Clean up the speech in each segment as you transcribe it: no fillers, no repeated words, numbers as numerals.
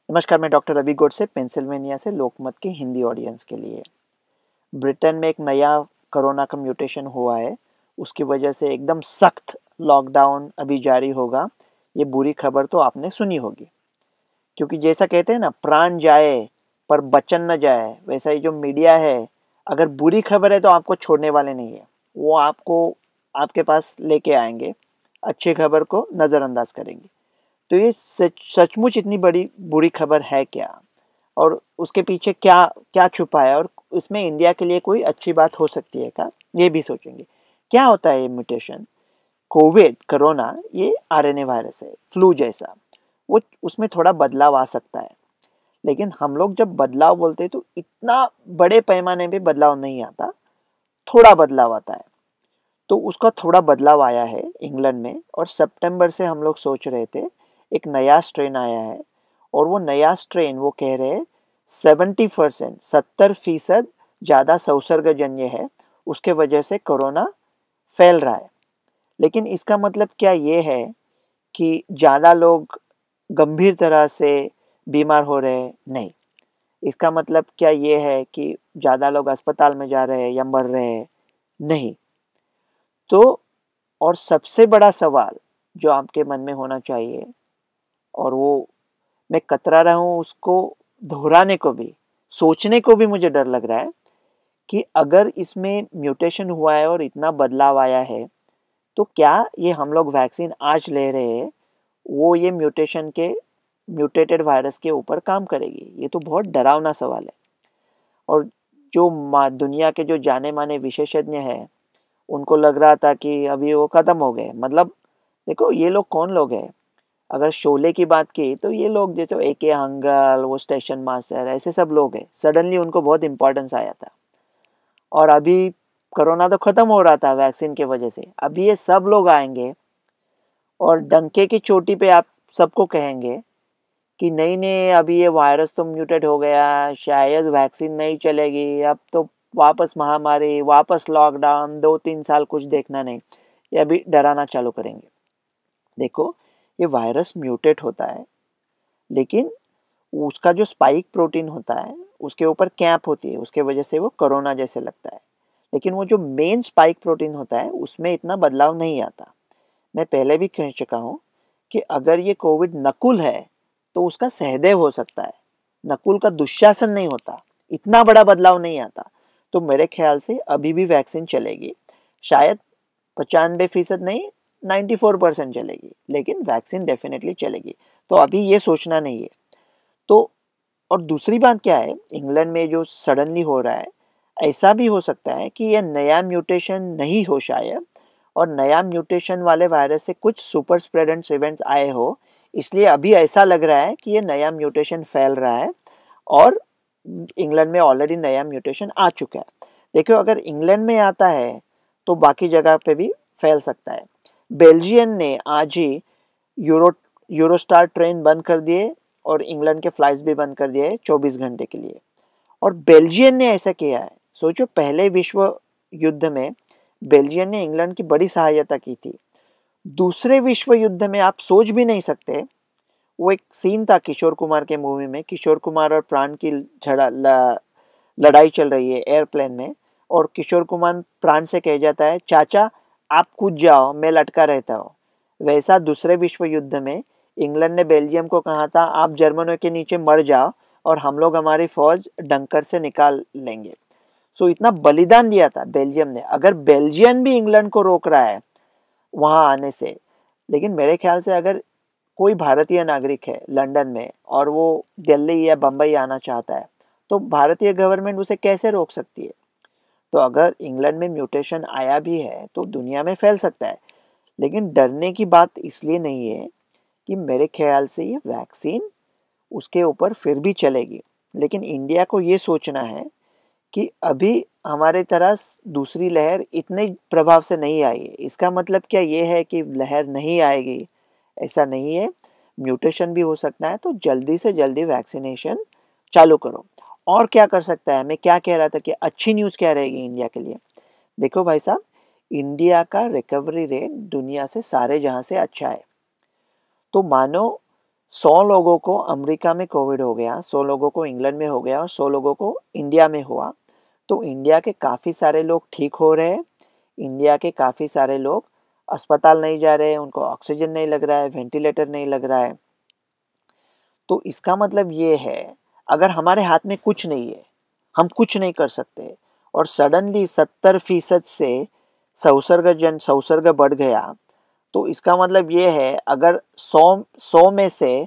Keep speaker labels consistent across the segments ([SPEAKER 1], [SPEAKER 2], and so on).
[SPEAKER 1] नमस्कार, मैं डॉक्टर रवि गोड से पेंसिल्वेनिया से लोकमत के हिंदी ऑडियंस के लिए। ब्रिटेन में एक नया कोरोना का म्यूटेशन हुआ है, उसकी वजह से एकदम सख्त लॉकडाउन अभी जारी होगा। ये बुरी खबर तो आपने सुनी होगी, क्योंकि जैसा कहते हैं ना, प्राण जाए पर बचन न जाए, वैसा ही जो मीडिया है, अगर बुरी खबर है तो आपको छोड़ने वाले नहीं है। वो आपको आपके पास लेके आएंगे, अच्छी खबर को नज़रअंदाज करेंगे। तो ये सचमुच इतनी बड़ी बुरी खबर है क्या, और उसके पीछे क्या क्या छुपा है, और इसमें इंडिया के लिए कोई अच्छी बात हो सकती है क्या, ये भी सोचेंगे। क्या होता है ये म्यूटेशन? कोविड कोरोना ये आरएनए वायरस है, फ्लू जैसा। वो उसमें थोड़ा बदलाव आ सकता है, लेकिन हम लोग जब बदलाव बोलते हैं तो इतना बड़े पैमाने पे बदलाव नहीं आता, थोड़ा बदलाव आता है। तो उसका थोड़ा बदलाव आया है इंग्लैंड में, और सितंबर से हम लोग सोच रहे थे एक नया स्ट्रेन आया है, और वो नया स्ट्रेन वो कह रहे हैं 70% ज़्यादा संसर्गजन्य है, उसके वजह से कोरोना फैल रहा है। लेकिन इसका मतलब क्या ये है कि ज़्यादा लोग गंभीर तरह से बीमार हो रहे हैं? नहीं। इसका मतलब क्या ये है कि ज़्यादा लोग अस्पताल में जा रहे हैं या मर रहे हैं? नहीं। तो और सबसे बड़ा सवाल जो आपके मन में होना चाहिए, और वो मैं कतरा रहा हूँ उसको दोहराने को भी, सोचने को भी मुझे डर लग रहा है, कि अगर इसमें म्यूटेशन हुआ है और इतना बदलाव आया है, तो क्या ये हम लोग वैक्सीन आज ले रहे हैं वो ये म्यूटेशन के म्यूटेटेड वायरस के ऊपर काम करेगी? ये तो बहुत डरावना सवाल है। और जो दुनिया के जो जाने माने विशेषज्ञ हैं, उनको लग रहा था कि अभी वो ख़त्म हो गए। मतलब देखो, ये लोग कौन लोग हैं? अगर शोले की बात की तो ये लोग जैसे ए.के. हंगल, वो स्टेशन मास्टर, ऐसे सब लोग हैं। सडनली उनको बहुत इंपॉर्टेंस आया था, और अभी कोरोना तो ख़त्म हो रहा था वैक्सीन के वजह से। अभी ये सब लोग आएंगे और डंके की चोटी पे आप सबको कहेंगे कि नहीं नहीं, अभी ये वायरस तो म्यूटेट हो गया, शायद वैक्सीन नहीं चलेगी, अब तो वापस महामारी, वापस लॉकडाउन, 2-3 साल कुछ देखना नहीं। ये अभी डराना चालू करेंगे। देखो, ये वायरस म्यूटेट होता है, लेकिन उसका जो स्पाइक प्रोटीन होता है उसके ऊपर कैप होती है, उसके वजह से वो कोरोना जैसे लगता है। लेकिन वो जो मेन स्पाइक प्रोटीन होता है उसमें इतना बदलाव नहीं आता। मैं पहले भी कह चुका हूँ कि अगर ये कोविड नकुल है तो उसका सहदेव हो सकता है, नकुल का दुशासन नहीं होता, इतना बड़ा बदलाव नहीं आता। तो मेरे ख्याल से अभी भी वैक्सीन चलेगी, शायद 95% नहीं, 94% चलेगी, लेकिन वैक्सीन डेफिनेटली चलेगी। तो अभी ये सोचना नहीं है। तो और दूसरी बात क्या है, इंग्लैंड में जो सडनली हो रहा है, ऐसा भी हो सकता है कि यह नया म्यूटेशन नहीं हो शायद, और नया म्यूटेशन वाले वायरस से कुछ सुपर स्प्रेडेंट्स इवेंट्स आए हो, इसलिए अभी ऐसा लग रहा है कि ये नया म्यूटेशन फैल रहा है, और इंग्लैंड में ऑलरेडी नया म्यूटेशन आ चुका है। देखो, अगर इंग्लैंड में आता है तो बाकी जगह पे भी फैल सकता है। बेल्जियम ने आज ही यूरो यूरोस्टार ट्रेन बंद कर दिए, और इंग्लैंड के फ्लाइट्स भी बंद कर दिए 24 घंटे के लिए। और बेल्जियम ने ऐसा किया है, सोचो, पहले विश्व युद्ध में बेल्जियम ने इंग्लैंड की बड़ी सहायता की थी। दूसरे विश्व युद्ध में आप सोच भी नहीं सकते, वो एक सीन था किशोर कुमार के मूवी में, किशोर कुमार और प्राण की लड़ाई चल रही है एयरप्लेन में, और किशोर कुमार प्राण से कह जाता है, चाचा आप कूद जाओ, मैं लटका रहता हूँ। वैसा दूसरे विश्व युद्ध में इंग्लैंड ने बेल्जियम को कहा था, आप जर्मनों के नीचे मर जाओ और हम लोग हमारी फौज डंकर से निकाल लेंगे। सो इतना बलिदान दिया था बेल्जियम ने। अगर बेल्जियम भी इंग्लैंड को रोक रहा है वहां आने से, लेकिन मेरे ख्याल से अगर कोई भारतीय नागरिक है लंदन में और वो दिल्ली या बम्बई आना चाहता है, तो भारतीय गवर्नमेंट उसे कैसे रोक सकती है? तो अगर इंग्लैंड में म्यूटेशन आया भी है तो दुनिया में फैल सकता है। लेकिन डरने की बात इसलिए नहीं है कि मेरे ख्याल से ये वैक्सीन उसके ऊपर फिर भी चलेगी, लेकिन इंडिया को ये सोचना है कि अभी हमारे तरह दूसरी लहर इतने प्रभाव से नहीं आई है। इसका मतलब क्या ये है कि लहर नहीं आएगी? ऐसा नहीं है, म्यूटेशन भी हो सकता है। तो जल्दी से जल्दी वैक्सीनेशन चालू करो। और क्या कर सकता है, मैं क्या कह रहा था कि अच्छी न्यूज़ क्या रहेगी इंडिया के लिए? देखो भाई साहब, इंडिया का रिकवरी रेट दुनिया से सारे जहाँ से अच्छा है। तो मानो 100 लोगों को अमेरिका में कोविड हो गया, 100 लोगों को इंग्लैंड में हो गया और 100 लोगों को इंडिया में हुआ, तो इंडिया के काफ़ी सारे लोग ठीक हो रहे हैं। इंडिया के काफ़ी सारे लोग अस्पताल नहीं जा रहे हैं, उनको ऑक्सीजन नहीं लग रहा है, वेंटिलेटर नहीं लग रहा है। तो इसका मतलब ये है, अगर हमारे हाथ में कुछ नहीं है, हम कुछ नहीं कर सकते और सडनली 70% से संसर्ग बढ़ गया, तो इसका मतलब ये है, अगर 100 में से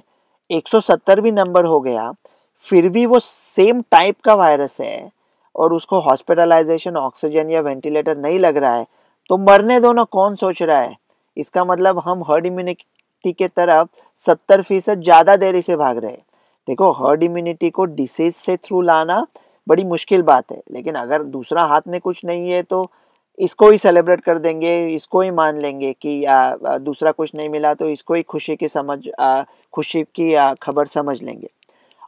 [SPEAKER 1] 170 भी नंबर हो गया, फिर भी वो सेम टाइप का वायरस है और उसको हॉस्पिटलाइजेशन, ऑक्सीजन या वेंटिलेटर नहीं लग रहा है, तो मरने दो ना, कौन सोच रहा है। इसका मतलब हम हर्ड इम्यूनिटी के तरफ 70% ज़्यादा देरी से भाग रहे हैं। देखो, हर्ड इम्यूनिटी को डिसीज से थ्रू लाना बड़ी मुश्किल बात है, लेकिन अगर दूसरा हाथ में कुछ नहीं है तो इसको ही सेलिब्रेट कर देंगे, इसको ही मान लेंगे कि दूसरा कुछ नहीं मिला तो इसको ही खुशी की खबर समझ लेंगे।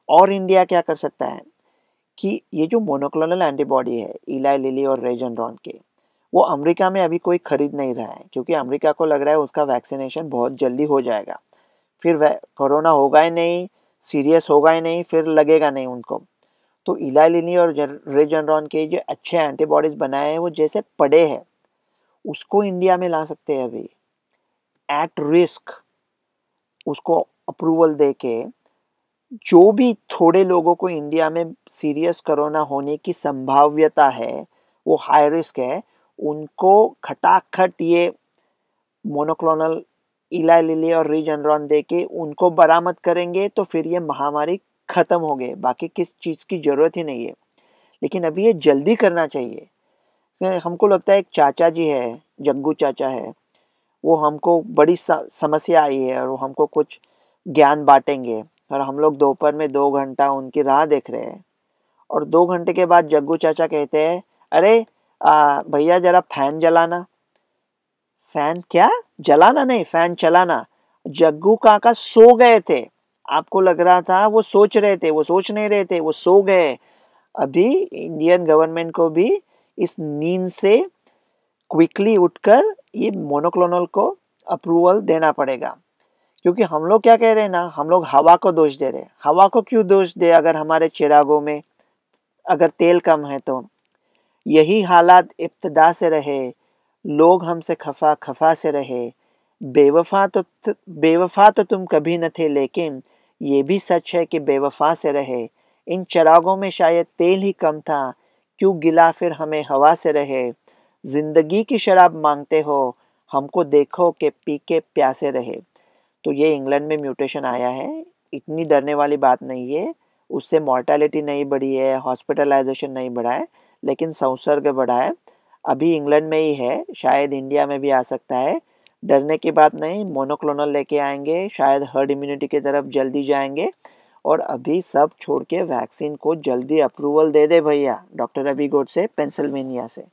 [SPEAKER 1] और इंडिया क्या कर सकता है कि ये जो मोनोक्लोनल एंटीबॉडी है इलाई लिली और रेजेनरॉन के, वो अमेरिका में अभी कोई खरीद नहीं रहा है, क्योंकि अमेरिका को लग रहा है उसका वैक्सीनेशन बहुत जल्दी हो जाएगा, फिर कोरोना होगा ही नहीं, सीरियस होगा ही नहीं, फिर लगेगा नहीं उनको। तो इलाई लिली और रेजेनरॉन के जो अच्छे एंटीबॉडीज बनाए हैं वो जैसे पड़े हैं, उसको इंडिया में ला सकते हैं अभी एट रिस्क, उसको अप्रूवल दे के जो भी थोड़े लोगों को इंडिया में सीरियस कोरोना होने की संभाव्यता है, वो हाई रिस्क है, उनको खटाखट ये मोनोक्लोनल इलाई लिली और रीजेनरॉन दे के उनको बरामद करेंगे, तो फिर ये महामारी खत्म हो गए, बाकी किस चीज़ की ज़रूरत ही नहीं है। लेकिन अभी ये जल्दी करना चाहिए। हमको लगता है एक चाचा जी है, जग्गू चाचा है, वो हमको बड़ी समस्या आई है और वो हमको कुछ ज्ञान बांटेंगे, और हम लोग दोपहर में 2 घंटा उनकी राह देख रहे हैं, और 2 घंटे के बाद जग्गू चाचा कहते हैं, अरे भैया जरा फैन जलाना। फैन क्या? जलाना नहीं, फैन चलाना। जग्गू काका सो गए थे, आपको लग रहा था वो सोच रहे थे, वो सोच नहीं रहे थे, वो सो गए। अभी इंडियन गवर्नमेंट को भी इस नींद से क्विकली उठकर ये मोनोक्लोनल को अप्रूवल देना पड़ेगा, क्योंकि हम लोग क्या कह रहे हैं ना, हम लोग हवा को दोष दे रहे हैं। हवा को क्यों दोष दे? अगर हमारे चिरागों में अगर तेल कम है तो यही हालात इब्तदा से रहे, लोग हमसे खफा खफा से रहे, बेवफा तो तुम कभी न थे, लेकिन ये भी सच है कि बेवफा से रहे। इन चिरागों में शायद तेल ही कम था, क्यों गिला फिर हमें हवा से रहे। जिंदगी की शराब मांगते हो, हमको देखो कि पी के प्यासे रहे। तो ये इंग्लैंड में म्यूटेशन आया है, इतनी डरने वाली बात नहीं है, उससे मॉर्टेलिटी नहीं बढ़ी है, हॉस्पिटलाइजेशन नहीं बढ़ा है, लेकिन संसर्ग बढ़ा है। अभी इंग्लैंड में ही है, शायद इंडिया में भी आ सकता है। डरने की बात नहीं, मोनोक्लोनल लेके आएंगे, शायद हर्ड इम्यूनिटी की तरफ जल्दी जाएंगे, और अभी सब छोड़ के वैक्सीन को जल्दी अप्रूवल दे दे भैया। डॉक्टर रवि गोड से, पेंसिल्वेनिया से।